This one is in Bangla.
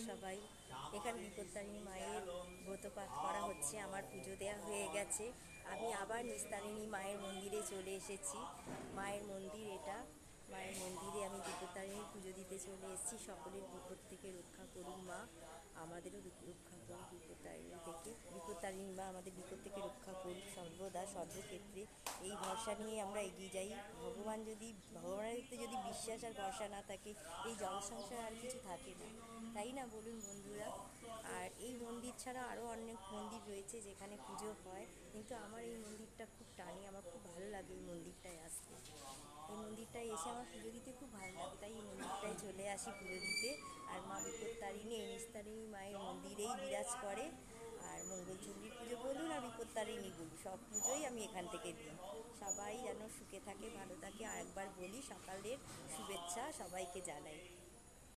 সবাই। এখানে বিপত্তারিণী মায়ের ব্রতপাঠ করা হচ্ছে, আমার পুজো দেওয়া হয়ে গেছে। আমি আবার নিস্তারিণী মায়ের মন্দিরে চলে এসেছি। মায়ের মন্দির এটা, মায়ের মন্দিরে আমি বিপত্তারিণীর পুজো দিতে চলে এসেছি। সকলের বিপদ থেকে রক্ষা করুন মা, আমাদেরও রক্ষা করুন বিপত্তারিণী থেকে। বিপত্তারিণী মা আমাদের বিপদ থেকে রক্ষা করুন সর্বদা সর্বক্ষেত্রে। এই ভরসা নিয়ে আমরা এগিয়ে যাই। ভগবানের যদি বিশ্বাস আর ভরসা না থাকে, এই জল সংসার আর কিছু থাকে না, তাই না বলুন বন্ধুরা? আর এই মন্দির ছাড়া আরও অনেক মন্দির রয়েছে যেখানে পুজো হয়, কিন্তু আমার এই মন্দিরটা খুব টানে, আমার খুব ভালো লাগে এই মন্দিরটায় আসতে। এই মন্দিরটায় এসে আমার পুজো দিতে খুব ভালো লাগে, তাই এই মন্দিরটায় চলে আসি পুজো দিতে। আর মা বিপত্তারিণী, এই নিস্তারিণী মায়ের মন্দিরেই বিরাজ করে। আর মঙ্গলচণ্ডীর পুজো বলুন আর বিপত্তারিণী বলুন, সব পুজোই আমি এখান থেকে দিই। সবাই যেন সুখে থাকে, ভালো থাকে। আর একবার বলি, সকালের শুভেচ্ছা সবাইকে জানাই।